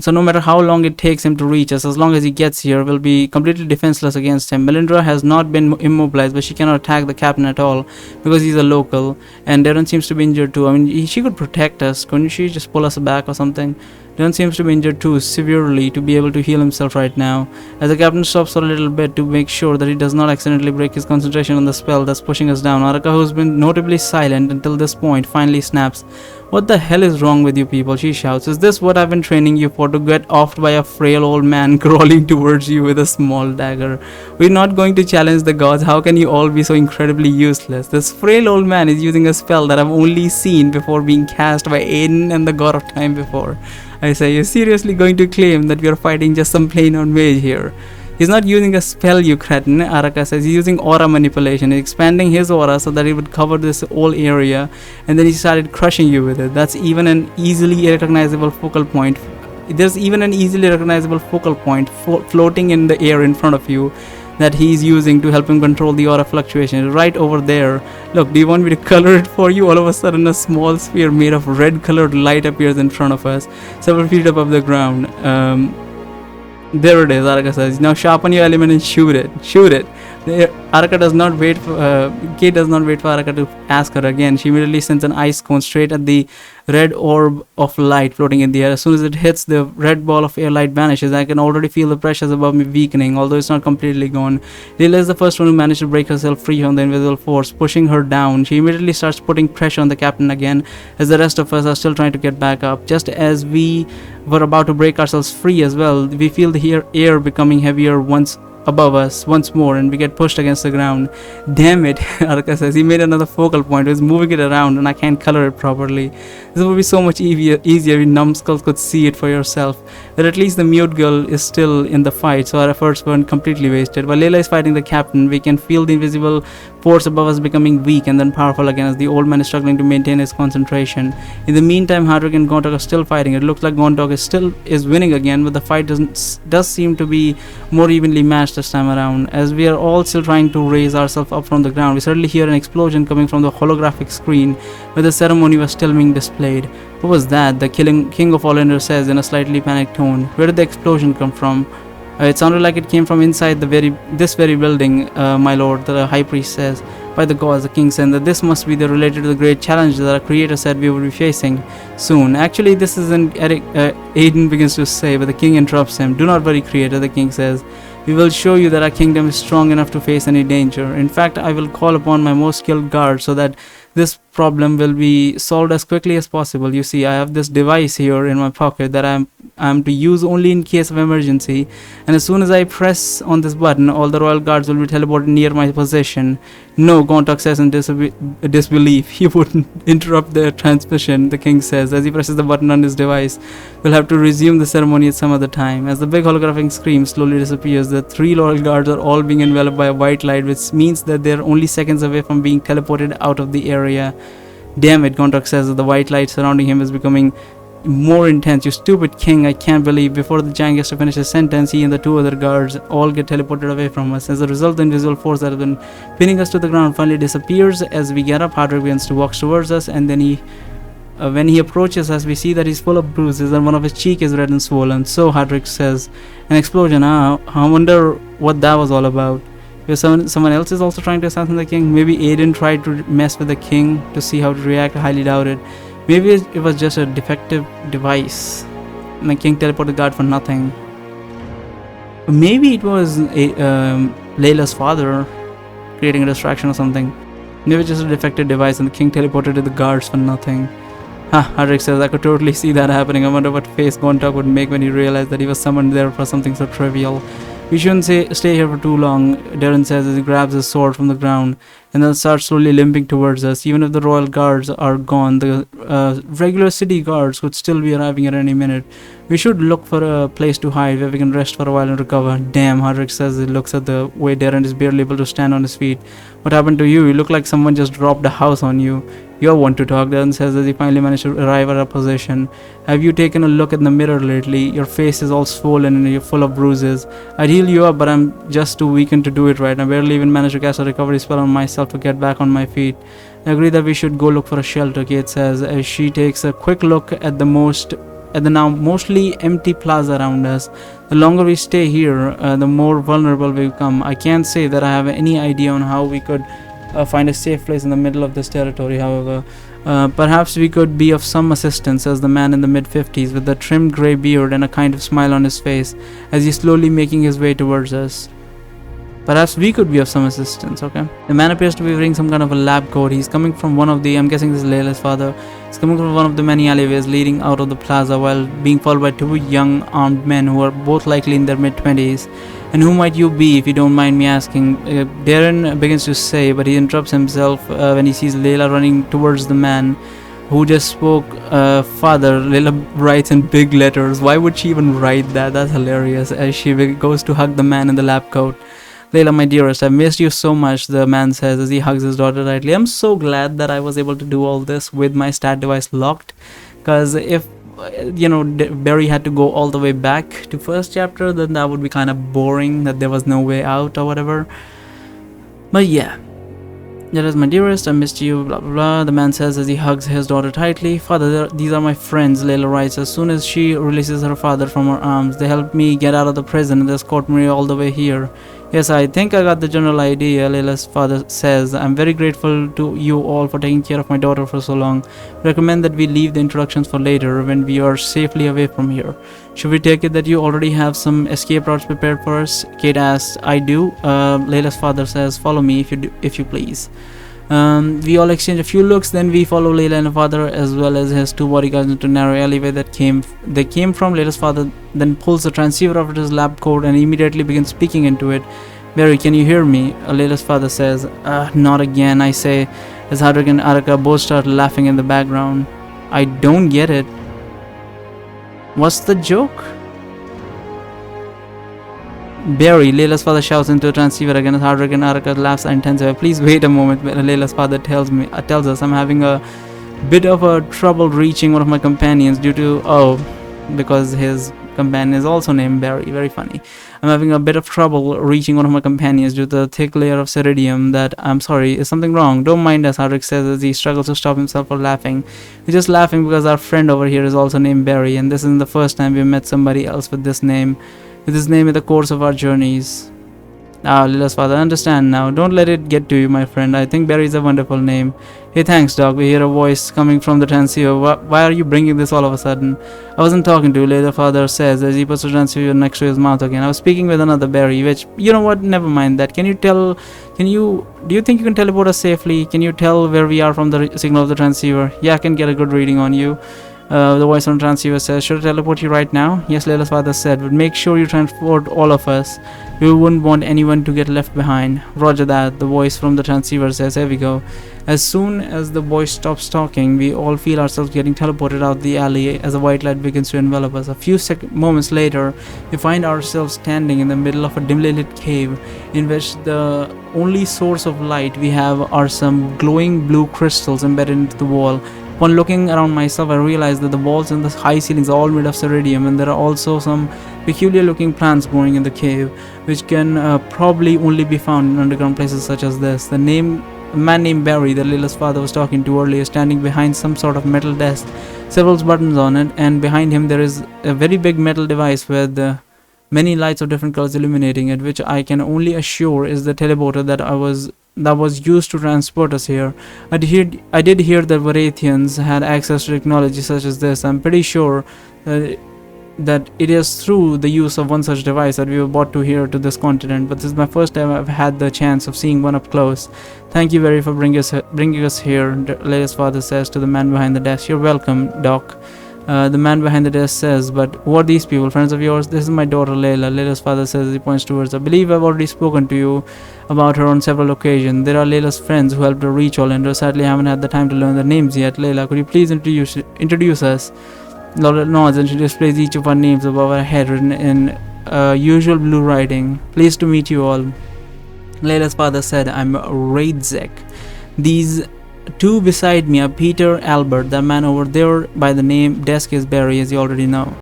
So no matter how long it takes him to reach us, as long as he gets here, we'll be completely defenseless against him. Melindra has not been immobilized, but she cannot attack the captain at all because he's a local, and Darren seems to be injured too. I mean, she could protect us. Couldn't she just pull us back or something? Darren seems to be injured too, severely, to be able to heal himself right now. As the captain stops for a little bit to make sure that he does not accidentally break his concentration on the spell that's pushing us down, Araka, who's been notably silent until this point, finally snaps. "What the hell is wrong with you people?" she shouts. "Is this what I've been training you for, to get offed by a frail old man crawling towards you with a small dagger? We're not going to challenge the gods. How can you all be so incredibly useless? This frail old man is using a spell that I've only seen before being cast by Aiden and the god of time before. I say, you're seriously going to claim that we are fighting just some plain old mage here? He's not using a spell, you cretin," Araka says. "He's using aura manipulation, expanding his aura so that it would cover this whole area, and then he started crushing you with it. That's even an easily recognizable focal point. There's even an easily recognizable focal point floating in the air in front of you that he's using to help him control the aura fluctuation. Right over there. Look, do you want me to color it for you?" All of a sudden, a small sphere made of red-colored light appears in front of us, several feet above the ground. There it is, Araka says. "Now sharpen your element and shoot it. Shoot it." Araka does not wait for Kate does not wait for Araka to ask her again. She immediately sends an ice cone straight at the red orb of light floating in the air. As soon as it hits, the red ball of air light vanishes. I can already feel the pressures above me weakening, although it's not completely gone. Leela is the first one who managed to break herself free from the invisible force, pushing her down. She immediately starts putting pressure on the captain again, as the rest of us are still trying to get back up. Just as we were about to break ourselves free as well, we feel the air becoming heavier above us once more, and we get pushed against the ground. "Damn it," Araka says. "He made another focal point. He's moving it around and I can't color it properly. This would be so much easier if numbskulls could see it for yourself. But at least the mute girl is still in the fight, so our efforts weren't completely wasted. While Layla is fighting the captain, we can feel the invisible force above us becoming weak and then powerful again as the old man is struggling to maintain his concentration. In the meantime, Hardwick and Gontok are still fighting. It looks like Gontok is winning again, but the fight does seem to be more evenly matched this time around. As we are all still trying to raise ourselves up from the ground, we suddenly hear an explosion coming from the holographic screen where the ceremony was still being displayed. "What was that?" the King of All Enders says in a slightly panicked tone. "Where did the explosion come from?" It sounded like it came from inside this very building, my lord," the high priest says. "By the gods," the king said, "that this must be related to the great challenge that our creator said we would be facing soon." "Actually, this isn't," Aiden begins to say, but the king interrupts him. "Do not worry, creator," the king says. "We will show you that our kingdom is strong enough to face any danger. In fact, I will call upon my most skilled guards so that this problem will be solved as quickly as possible. You see, I have this device here in my pocket that I'm to use only in case of emergency, and as soon as I press on this button, all the royal guards will be teleported near my position." "No," Gontok says in disbelief. "He wouldn't interrupt the transmission," the king says as he presses the button on his device. "We'll have to resume the ceremony at some other time." As the big holographic screen slowly disappears, the three royal guards are all being enveloped by a white light, which means that they're only seconds away from being teleported out of the area. "Damn it," Gontok says as the white light surrounding him is becoming more intense. "You stupid king, I can't believe." Before the giant gets to finish his sentence, he and the two other guards all get teleported away from us. As a result, the invisible force that has been pinning us to the ground finally disappears. As we get up, Hardwick begins to walk towards us, and then when he approaches us, we see that he's full of bruises and one of his cheek is red and swollen. "So," Hardwick says, "an explosion, huh? I wonder what that was all about." If someone else is also trying to assassinate the king. Maybe Aiden tried to mess with the king to see how to react. I highly doubt it. Maybe it was just a defective device and the king teleported the guard for nothing. Maybe it was Layla's father creating a distraction or something. Maybe just a defective device and the king teleported to the guards for nothing. Hardwick says, "I could totally see that happening. I wonder what face Gontok would make when he realized that he was summoned there for something so trivial." "We shouldn't stay here for too long," Darren says as he grabs his sword from the ground and then starts slowly limping towards us. "Even if the royal guards are gone, the regular city guards could still be arriving at any minute. We should look for a place to hide where we can rest for a while and recover." "Damn," Hardwick says as he looks at the way Darren is barely able to stand on his feet. "What happened to you? You look like someone just dropped a house on you." "You're one to talk," Darren says as he finally managed to arrive at our position. "Have you taken a look in the mirror lately? Your face is all swollen and you're full of bruises. I'd heal you up, but I'm just too weakened to do it right. I barely even managed to cast a recovery spell on myself to get back on my feet." "I agree that we should go look for a shelter," Kate says as she takes a quick look at the most at the now mostly empty plaza around us. The longer we stay here, the more vulnerable we become. I can't say that I have any idea on how we could find a safe place in the middle of this territory, however. Perhaps we could be of some assistance, says the man in the mid-50s with a trimmed grey beard and a kind of smile on his face as he's slowly making his way towards us. Perhaps we could be of some assistance, okay? The man appears to be wearing some kind of a lab coat. He's coming from one of the, I'm guessing this is Layla's father. He's coming from one of the many alleyways leading out of the plaza while being followed by two young armed men who are both likely in their mid-20s. And who might you be, if you don't mind me asking? Darren begins to say, but he interrupts himself when he sees Layla running towards the man who just spoke. Father, Layla writes in big letters. Why would she even write that? That's hilarious. As she goes to hug the man in the lab coat. Layla, my dearest, I've missed you so much, the man says as he hugs his daughter tightly. I'm so glad that I was able to do all this with my stat device locked, because if Barry had to go all the way back to first chapter, then that would be kind of boring, that there was no way out or whatever. But yeah, that is my dearest, I missed you, blah blah blah, the man says as he hugs his daughter tightly. Father, these are my friends, Layla writes as soon as she releases her father from her arms. They helped me get out of the prison and escort me all the way here. Yes, I think I got the general idea, Layla's father says. I'm very grateful to you all for taking care of my daughter for so long. Recommend that we leave the introductions for later when we are safely away from here. Should we take it that you already have some escape routes prepared for us? Kate asks. I do. Layla's father says, follow me if you please. We all exchange a few looks, then we follow Layla and her father as well as his two bodyguards into a narrow alleyway they came from. Layla's father then pulls the transceiver out of his lab coat and immediately begins speaking into it. Barry, can you hear me? Layla's father says. Not again, I say, as Hadrick and Araka both start laughing in the background. I don't get it. What's the joke? Barry, Layla's father shouts into the transceiver again as Hadrick and Araka laughs intensively. Please wait a moment, Layla's father tells us. I'm having a bit of a trouble reaching one of my companions due to, because his companion is also named Barry. Very funny. I'm having a bit of trouble reaching one of my companions due to the thick layer of ceridium. That, I'm sorry, is something wrong? Don't mind us, Hadrick says as he struggles to stop himself from laughing. He's just laughing because our friend over here is also named Barry, and this isn't the first time we've met somebody else with this name. With his name in the course of our journeys. Layla's father, understand now. Don't let it get to you, my friend. I think Barry is a wonderful name. Hey, thanks, Doc. We hear a voice coming from the transceiver. Why are you bringing this all of a sudden? I wasn't talking to you, Layla's father says as he puts the transceiver next to his mouth again. I was speaking with another Barry, which, you know what, never mind that. Do you think you can teleport us safely? Can you tell where we are from the signal of the transceiver? Yeah, I can get a good reading on you. The voice on the transceiver says, should I teleport you right now? Yes, Layla's father said, but make sure you transport all of us. We wouldn't want anyone to get left behind. Roger that, the voice from the transceiver says. Here we go. As soon as the voice stops talking, we all feel ourselves getting teleported out the alley as a white light begins to envelop us. A few moments later, we find ourselves standing in the middle of a dimly lit cave in which the only source of light we have are some glowing blue crystals embedded into the wall. Upon looking around myself, I realized that the walls and the high ceilings are all made of ceridium, and there are also some peculiar looking plants growing in the cave, which can probably only be found in underground places such as this. The man named Barry that Layla's father was talking to earlier is standing behind some sort of metal desk, several buttons on it, and behind him there is a very big metal device with many lights of different colors illuminating it, which I can only assure is the teleporter that was used to transport us here. I did hear that Varathians had access to technology such as this. I'm pretty sure that it is through the use of one such device that we were brought to here to this continent, but this is my first time I've had the chance of seeing one up close. Thank you, Barry, for bringing us here, Layla's father says to the man behind the desk. You're welcome, Doc. The man behind the desk says, but who are these people? Friends of yours? This is my daughter, Layla. Layla's father says as he points towards. I believe I've already spoken to you about her on several occasions. There are Layla's friends who helped her reach Orlando. Sadly, I haven't had the time to learn their names yet. Layla, could you please introduce us? Laura nods and she displays each of our names above our head written in usual blue writing. Pleased to meet you all. Layla's father said, I'm Raidzek. These two beside me are Peter, Albert. The man over there by the name desk is Barry, as you already know.